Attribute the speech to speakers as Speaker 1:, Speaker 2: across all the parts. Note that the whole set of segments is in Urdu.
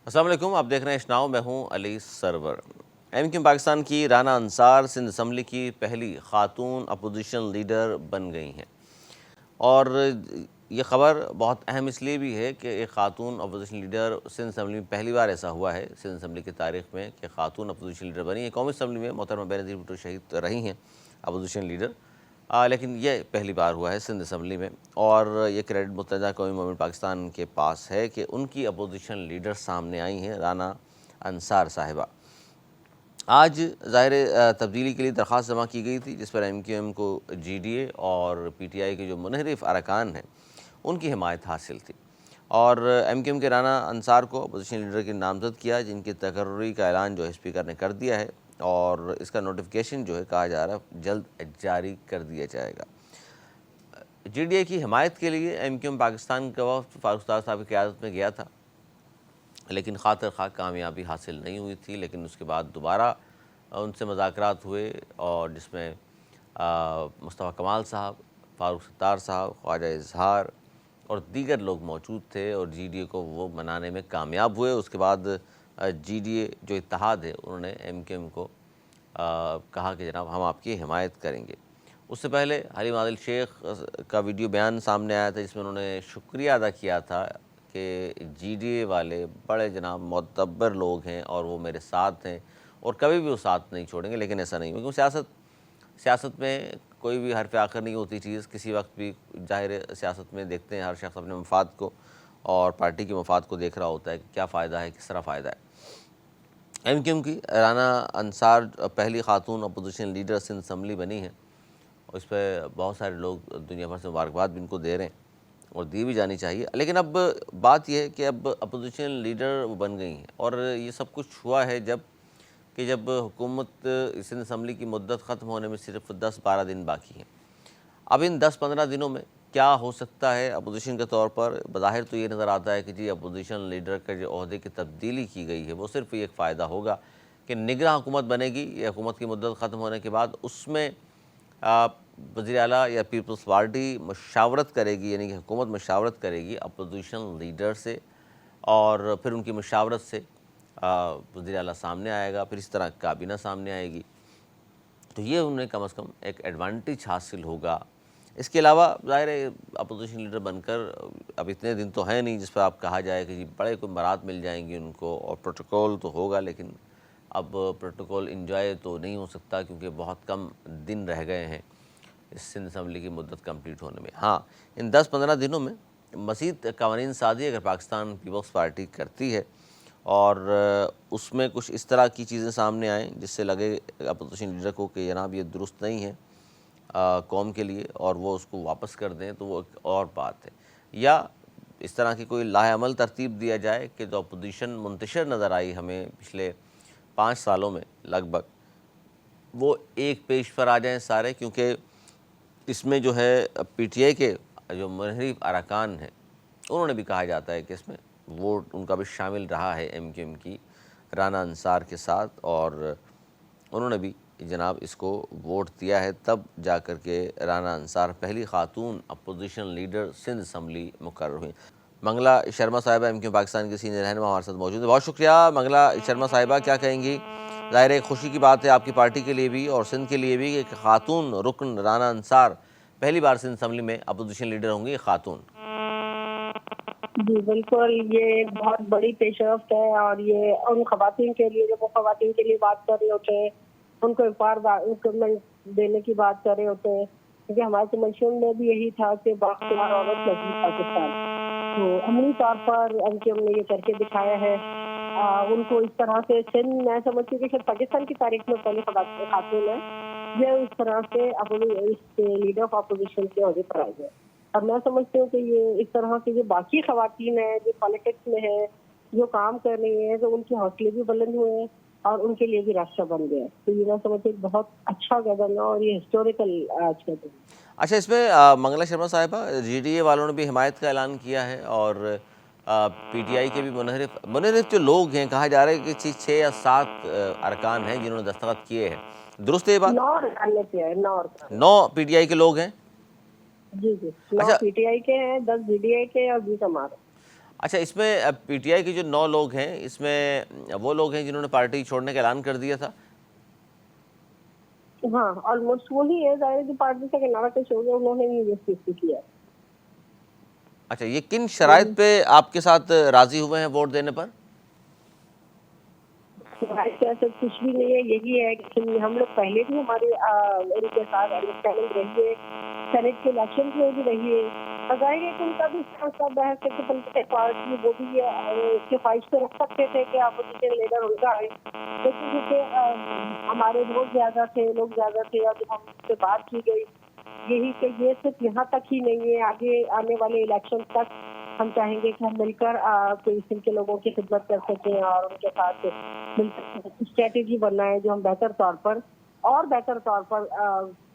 Speaker 1: السلام علیکم، آپ دیکھ رہے ہیں اشناؤ، میں ہوں علی سرور۔ ایم کیو پاکستان کی رانا انصار سندھ اسمبلی کی پہلی خاتون اپوزیشن لیڈر بن گئی ہیں، اور یہ خبر بہت اہم اس لیے بھی ہے کہ ایک خاتون اپوزیشن لیڈر سندھ اسمبلی میں پہلی بار ایسا ہوا ہے سندھ اسمبلی کی تاریخ میں کہ خاتون اپوزیشن لیڈر بنی ہے۔ قومی اسمبلی میں محترمہ بینظیر بھٹو شہید رہی ہیں اپوزیشن لیڈر، لیکن یہ پہلی بار ہوا ہے سندھ اسمبلی میں، اور یہ کریڈٹ متحدہ قومی مومنٹ پاکستان کے پاس ہے کہ ان کی اپوزیشن لیڈر سامنے آئی ہیں، رانا انصار صاحبہ۔ آج ظاہر تبدیلی کے لیے درخواست جمع کی گئی تھی، جس پر ایم کیو ایم کو جی ڈی اے اور پی ٹی آئی کے جو منحرف ارکان ہیں ان کی حمایت حاصل تھی، اور ایم کیو ایم کے رانا انصار کو اپوزیشن لیڈر کی نامزد کیا، جن کی تقرری کا اعلان جو ہے اسپیکر نے کر دیا ہے، اور اس کا نوٹیفیکیشن جو ہے کہا جا رہا ہے جلد جاری کر دیا جائے گا۔ جی ڈی اے کی حمایت کے لیے ایم کیو ایم پاکستان کا وفد فاروق ستار صاحب کی قیادت میں گیا تھا، لیکن خاطر خواہ کامیابی حاصل نہیں ہوئی تھی۔ لیکن اس کے بعد دوبارہ ان سے مذاکرات ہوئے، اور جس میں مصطفیٰ کمال صاحب، فاروق ستار صاحب، خواجہ اظہار اور دیگر لوگ موجود تھے، اور جی ڈی اے کو وہ منانے میں کامیاب ہوئے۔ اس کے بعد جی ڈی اے جو اتحاد ہے انہوں نے ایم کیو ایم کو کہا کہ جناب ہم آپ کی حمایت کریں گے۔ اس سے پہلے حلیم عادل شیخ کا ویڈیو بیان سامنے آیا تھا، جس میں انہوں نے شکریہ ادا کیا تھا کہ جی ڈی اے والے بڑے جناب معتبر لوگ ہیں اور وہ میرے ساتھ ہیں، اور کبھی بھی وہ ساتھ نہیں چھوڑیں گے۔ لیکن ایسا نہیں ہو، کیونکہ سیاست میں کوئی بھی حرف آخر نہیں ہوتی چیز، کسی وقت بھی ظاہر سیاست میں دیکھتے ہیں ہر شخص اپنے مفاد کو اور پارٹی کے مفاد کو دیکھ رہا ہوتا ہے کہ کیا فائدہ ہے، کس طرح فائدہ ہے۔ ایم کیو ایم کی رانا انصار پہلی خاتون اپوزیشن لیڈر سندھ اسمبلی بنی ہیں، اور اس پہ بہت سارے لوگ دنیا بھر سے مبارکباد بھی ان کو دے رہے ہیں، اور دی بھی جانی چاہیے۔ لیکن اب بات یہ ہے کہ اب اپوزیشن لیڈر وہ بن گئی ہیں، اور یہ سب کچھ ہوا ہے جب حکومت سندھ اسمبلی کی مدت ختم ہونے میں صرف 10-12 دن باقی ہیں۔ اب ان 10-15 دنوں میں کیا ہو سکتا ہے اپوزیشن کے طور پر؟ بظاہر تو یہ نظر آتا ہے کہ جی اپوزیشن لیڈر کا جو عہدے کی تبدیلی کی گئی ہے وہ صرف ایک فائدہ ہوگا کہ نگراں حکومت بنے گی، یہ حکومت کی مدت ختم ہونے کے بعد اس میں وزیر اعلیٰ یا پیپلز پارٹی مشاورت کرے گی، یعنی کہ حکومت مشاورت کرے گی اپوزیشن لیڈر سے، اور پھر ان کی مشاورت سے وزیر اعلیٰ سامنے آئے گا، پھر اس طرح کابینہ سامنے آئے گی، تو یہ انہیں کم از کم ایک ایڈوانٹیج حاصل ہوگا۔ اس کے علاوہ ظاہر ہے اپوزیشن لیڈر بن کر اب اتنے دن تو ہیں نہیں جس پہ آپ کہا جائے کہ جی بڑے کوئی برات مل جائیں گی ان کو، اور پروٹوکول تو ہوگا، لیکن اب پروٹوکول انجوائے تو نہیں ہو سکتا کیونکہ بہت کم دن رہ گئے ہیں اس سندھ اسمبلی کی مدت کمپلیٹ ہونے میں۔ ہاں، ان 10-15 دنوں میں مزید قوانین سازی اگر پاکستان پیپلز پارٹی کرتی ہے، اور اس میں کچھ اس طرح کی چیزیں سامنے آئیں جس سے لگے اپوزیشن لیڈر کو کہ جناب یہ درست نہیں ہے قوم کے لیے، اور وہ اس کو واپس کر دیں، تو وہ ایک اور بات ہے۔ یا اس طرح کی کوئی لاہ عمل ترتیب دیا جائے کہ جو اپوزیشن منتشر نظر آئی ہمیں پچھلے 5 سالوں میں لگ بھگ، وہ ایک پیج پر آ جائیں سارے، کیونکہ اس میں جو ہے پی ٹی آئی کے جو منحرف ارکان ہیں انہوں نے بھی کہا جاتا ہے کہ اس میں ووٹ ان کا بھی شامل رہا ہے ایم کیو ایم کی رانا انصار کے ساتھ، اور انہوں نے بھی جناب اس کو ووٹ دیا ہے، تب جا کر کے رانا انصار پہلی خاتون اپوزیشن لیڈر سندھ اسمبلی مقرر ہوئی۔ منگلا شرما صاحبہ ایم کیو پاکستان کی سینئر رہنما ہمارے ساتھ موجود ہے۔ بہت شکریہ منگلا شرما صاحبہ، کیا کہیں گی؟ ظاہر ایک خوشی کی بات ہے آپ کی پارٹی کے لیے بھی اور سندھ کے لیے بھی کہ خاتون رکن رانا انصار پہلی بار سندھ اسمبلی میں اپوزیشن لیڈر ہوں گی خاتون۔
Speaker 2: جی بالکل، یہ بہت بڑی پیش رفت ہے، اور یہ ان خواتین کے لیے جو وہ خواتین کے لیے بات کر رہے ہوتے ہیں، ان کو امپاورمنٹ دینے کی بات کر رہے ہوتے ہیں، کیونکہ ہمارے منشور میں بھی یہی تھا کہ بااختیار عورت مزید پاکستان، تو عملی طور پر ایم کیو ایم نے یہ کر کے دکھایا ہے۔ ان کو اس طرح سے سندھ، میں سمجھتی ہوں کہ شاید پاکستان کی تاریخ میں پہلی خاتون ہے جو اس طرح سے لیڈر آف اپوزیشن کے عہدے پر آئی ہے، اور میں سمجھتی ہوں کہ یہ اس طرح کی جو باقی خواتین ہیں جو پالیٹکس میں ہیں، جو کام کر رہی ہیں، تو ان کے حوصلے بھی بلند ہوئے ہیں اور ان کے لیے بھی راستہ بن گیا، تو یہ میں سمجھتی ہوں بہت اچھا قدم ہے اور یہ ہسٹوریکل آج کا دن ہے۔
Speaker 1: اچھا، اس میں منگلا شرما صاحبہ جی ڈی اے والوں نے بھی حمایت کا اعلان کیا ہے، اور پی ٹی آئی کے بھی منحرف جو لوگ ہیں، کہا جا رہا ہے کہ 6 یا 7 ارکان ہیں جنہوں نے دستخط کیے ہیں، درست ہے یہ بات؟
Speaker 2: 9 ارکان نے کیا ہے، 9 ارکان،
Speaker 1: 9 پی ٹی آئی کے لوگ ہیں؟
Speaker 2: جی 9
Speaker 1: اچھا،
Speaker 2: پی ٹی آئی کے ہیں، 10 جی ڈی اے کے اور 20 ہمارے۔
Speaker 1: اچھا، اس میں پی ٹی آئی کے جو 9 لوگ ہیں، اس میں وہ لوگ ہیں جنہوں نے پارٹی چھوڑنے کا اعلان کر دیا تھا؟
Speaker 2: ہاں آلموسٹ وہی ہے، ظاہر جو پارٹی سے کنارہ کش ہو گیا انہوں نے یہ سیٹ کیا.
Speaker 1: اچھا، یہ کن شرائط پہ آپ کے ساتھ راضی ہوئے ہیں ووٹ دینے پر؟
Speaker 2: ایسا کچھ بھی نہیں ہے، یہی ہے کہ ہم لوگ پہلے بھی ہمارے ان کے ساتھ انڈرسٹینڈنگ رہی ہے، سینٹ کے الیکشن میں بھی رہی ہے. ظاہر ہے کہ ان کا بھی بحث ہے کہ پولیٹیکل پارٹی وہ بھی اس کے خواہش پہ رکھ سکتے تھے کہ اپوزیشن لیڈر ان کا آئے، لیکن کیونکہ ہمارے ووٹ زیادہ تھے، لوگ زیادہ تھے، اور جب ہم سے بات کی گئی یہی کہ یہ صرف یہاں تک ہی نہیں ہے، آگے آنے والے الیکشن تک ہم چاہیں گے کہ ہم مل کر قسم کے لوگوں کی خدمت کر سکیں اور ان کے ساتھ مل کر اسٹریٹجی بنائیں جو ہم بہتر طور پر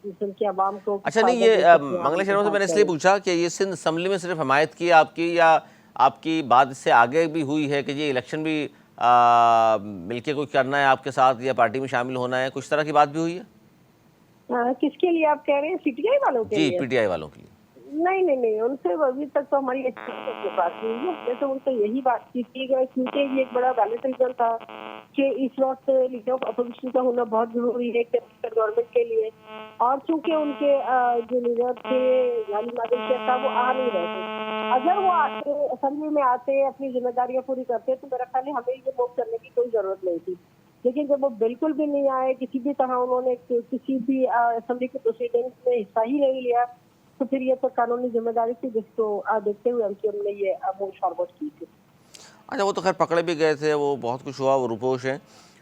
Speaker 2: قسم کے عوام کو
Speaker 1: اچھا، نہیں،
Speaker 2: فائدہ دے
Speaker 1: یہ
Speaker 2: سکیں اور
Speaker 1: منگلا
Speaker 2: ان کے
Speaker 1: شرما سے میں نے
Speaker 2: ساتھ
Speaker 1: اس لیے
Speaker 2: چلیں.
Speaker 1: پوچھا کہ یہ سندھ اسمبلی میں صرف حمایت کی آپ کی، یا آپ کی بات اس سے آگے بھی ہوئی ہے کہ یہ الیکشن بھی مل کے کوئی کرنا ہے آپ کے ساتھ، یا پارٹی میں شامل ہونا ہے، کچھ طرح کی بات بھی ہوئی ہے؟
Speaker 2: کس کے لیے آپ کہہ رہے ہیں؟ سی ٹی آئی والوں کے
Speaker 1: جی،
Speaker 2: لیے؟
Speaker 1: پی ٹی آئی والوں کے لیے.
Speaker 2: نہیں، ان سے ابھی تک تو ہماری اچھی بات نہیں ہے. ہم نے تو ان سے یہی بات کی تھی کیونکہ یہ ایک بڑا ویلڈ ریزن تھا کہ اس وقت لیڈر آف اپوزیشن کا ہونا بہت ضروری ہے گورنمنٹ کے لیے، اور چونکہ ان کے جو لیڈر تھے غالب نادر شاہ صاحب وہ آ نہیں رہے تھے. اگر وہ آتے اسمبلی میں آتے اپنی ذمہ داریاں پوری کرتے تو میرا خیال ہے ہمیں یہ موو کرنے کی کوئی ضرورت نہیں تھی. لیکن جب وہ بالکل بھی نہیں آئے، کسی بھی طرح انہوں نے کسی بھی اسمبلی کے پروسیڈنگز میں حصہ ہی نہیں لیا، تو پھر یہ تو قانونی ذمہ داری تھی جس کو دیکھتے ہوئے ہم نے یہ موو فارورڈ کی تھی.
Speaker 1: اچھا، وہ تو خیر پکڑے بھی گئے تھے، وہ بہت کچھ ہوا، وہ روپوش ہیں،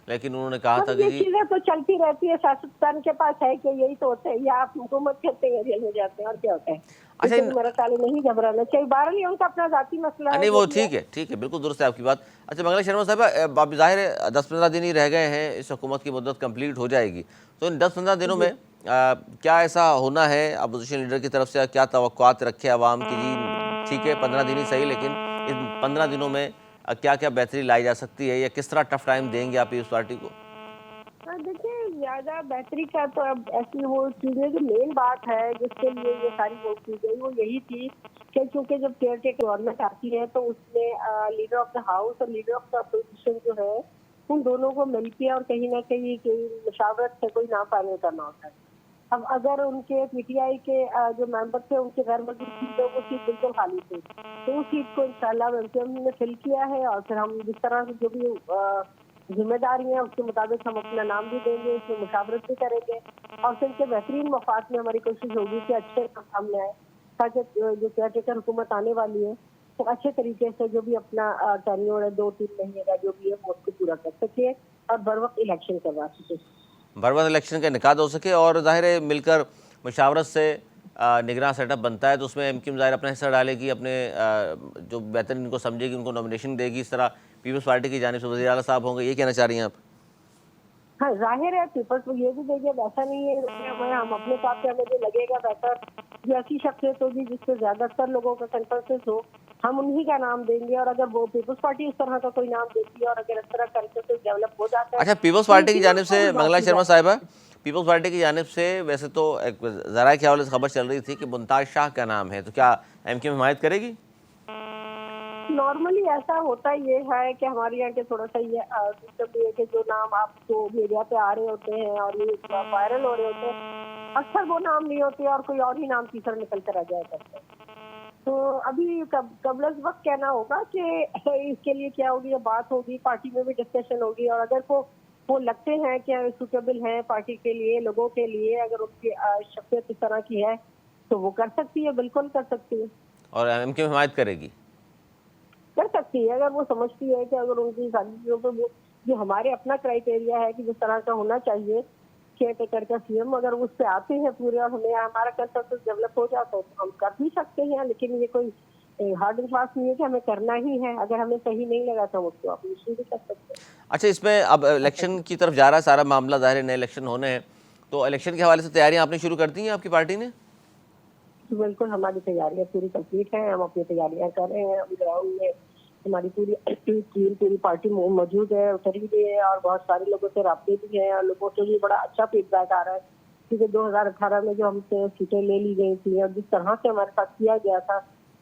Speaker 1: لیکن انہوں نے کہا
Speaker 2: اب
Speaker 1: تھا کہ
Speaker 2: یہ
Speaker 1: جی.
Speaker 2: چیزیں تو چلتی رہتی ہے، سیاستدان کے پاس ہے کہ یہی تو ہوتا ہے، یا آپ حکومت کرتے ہیں جیل میں جاتے ہیں، اور کیا ہوتا ہے. اس
Speaker 1: اچھا،
Speaker 2: سے میرا خیال نہیں گھبرانا چاہیے. بہرحال یہ ان کا اپنا ذاتی مسئلہ ہے
Speaker 1: نہیں،
Speaker 2: جو
Speaker 1: وہ
Speaker 2: بھی ہے.
Speaker 1: ٹھیک ہے، بالکل درست ہے آپ کی بات. اچھا منگلا شرما صاحبہ، اب ظاہر ہے 10-15 دن ہی رہ گئے ہیں، اس حکومت کی مدت کمپلیٹ ہو جائے گی، تو ان 10-15 دنوں میں کیا ایسا ہونا ہے اپوزیشن لیڈر کی طرف سے، کیا توقعات رکھے عوام کی؟ جی ٹھیک ہے 15 دن ہی صحیح، لیکن ان 15 دنوں میں کیا کیا بہتری لائی جا سکتی ہے، یا کس طرح ٹف ٹائم دیں گے آپ پیپلز پارٹی کو؟
Speaker 2: دیکھیے زیادہ بہتری کا تو اب ایسی وہ چیزیں جو مین بات ہے جس کے لیے یہ ساری وہ کی گئی وہ یہی تھی کہ چونکہ جب کیئر ٹیکر گورنمنٹ آتی ہے تو اس میں لیڈر آف دا ہاؤس اور لیڈر آف دا اپوزیشن جو ہے ان دونوں کو مل کے اور کہیں نہ کہیں مشاورت سے کوئی نام فائنل کرنا ہوتا ہے. اب اگر ان کے پی ٹی آئی کے جو ممبر تھے ان کے غیر موجود سیٹ ہے وہ سیٹ بالکل خالی تھی، تو اس سیٹ کو انشاءاللہ ہم نے فل کیا ہے، اور پھر ہم جس طرح سے جو بھی ذمہ داری ہیں اس کے مطابق ہم اپنا نام بھی دیں گے، اس میں مشاورت بھی کریں گے، اور پھر کے بہترین مفاد میں ہماری کوشش ہوگی کہ اچھے سامنے آئے تاکہ جو کیئر ٹیکر حکومت آنے والی ہے تو اچھے طریقے سے جو بھی اپنا ٹینیور ہے 2-3 مہینے کا جو بھی ہے وہ اس کو پورا کر سکے اور بر وقت الیکشن کروا سکے،
Speaker 1: بر وقت الیکشن کا انعقاد ہو سکے، اور ظاہر ہے مل کر مشاورت سے نگراں سیٹ اپ بنتا ہے تو اس میں ایم کیو ظاہر اپنا حصہ ڈالے گی، اپنے جو بہتر ان کو سمجھے گی ان کو نامینیشن دے گی. اس طرح پیپلز پارٹی کی جانب سے وزیر اعلیٰ صاحب ہوں گے، یہ کہنا چاہ رہی ہیں آپ؟
Speaker 2: ہاں ظاہر ہے پیپلز کو یہ بھی دیں گے، ویسا نہیں ہے ہم اپنے ساتھ سے ہمیں جو لگے گا بہتر جو ایسی شخصیت ہوگی جس سے زیادہ تر لوگوں کا کنسنسس ہو ہم انہی کا نام دیں گے، اور اگر وہ پیپلز پارٹی اس طرح کا کوئی نام دیتی ہے اور اگر اس طرح کنسنسس ڈیولپ ہو جاتا ہے
Speaker 1: اچھا، پیپلز
Speaker 2: تو
Speaker 1: پارٹی کی
Speaker 2: اسی میں
Speaker 1: جانب
Speaker 2: وہ
Speaker 1: سے
Speaker 2: بھی بات
Speaker 1: منگلا
Speaker 2: کی
Speaker 1: شرما
Speaker 2: جائے.
Speaker 1: صاحبہ، پیپلز پارٹی کی جانب سے ویسے تو ایک ذرائع کے حوالے سے خبر چل رہی تھی کہ ممتاز شاہ کا نام ہے، تو کیا ایم کیو حمایت کرے گی؟
Speaker 2: نارملی ایسا ہوتا یہ ہے کہ ہمارے یہاں کے تھوڑا سا یہ سسٹم بھی ہے کہ جو نام آپ کو میڈیا پہ آ رہے ہوتے ہیں اور یہ وائرل ہو رہے ہوتے ہیں اکثر وہ نام نہیں ہوتے اور کوئی اور ہی نام تیسرا نکل کر آ جایا کرتا ہے. تو ابھی قبل از وقت کہنا ہوگا کہ اس کے لیے کیا ہوگی، بات ہوگی پارٹی میں بھی ڈسکشن ہوگی، اور اگر وہ لگتے ہیں کہ سوٹیبل ہیں پارٹی کے لیے لوگوں کے لیے اگر ان کی شخصیت اس طرح کی ہے تو وہ کر سکتی ہے، بالکل کر سکتی ہے.
Speaker 1: اور ایم کیو حمایت کرے گی؟
Speaker 2: کر سکتی ہے اگر وہ سمجھتی ہے کہ اگر ان کی ساری چیزوں پہ وہ جو ہمارے اپنا کرائٹیریا ہے کہ جس طرح کا ہونا چاہیے کیئر ٹیکر کا سی ایم اگر اس پہ آتے ہیں پورے اور ہمیں ہمارا کنسنسس ڈیولپ ہو جاتا ہے تو ہم کر بھی سکتے ہیں، لیکن یہ کوئی ہارڈ اینڈ فاسٹ نہیں ہے کہ ہمیں کرنا ہی ہے، اگر ہمیں صحیح نہیں لگا تو اس کو اپریشیٹ بھی کر سکتے ہیں.
Speaker 1: اچھا، اس میں اب الیکشن کی طرف جا رہا ہے سارا معاملہ، ظاہر ہے نئے الیکشن ہونے ہیں، تو الیکشن کے حوالے سے تیاریاں آپ نے شروع کر دی ہیں آپ کی پارٹی نے؟
Speaker 2: بالکل ہماری تیاریاں پوری کمپلیٹ ہیں، ہم اپنی تیاریاں کر رہے ہیں. ہم گراؤنڈ میں ہماری پوری پارٹی موجود ہے، اتری بھی ہے، اور بہت سارے لوگوں سے رابطے بھی ہیں اور لوگوں سے بھی بڑا اچھا فیڈ بیک آ رہا ہے کیونکہ 2018 میں جو ہم سے سیٹیں لے لی گئی تھیں اور جس طرح سے ہمارے ساتھ کیا گیا تھا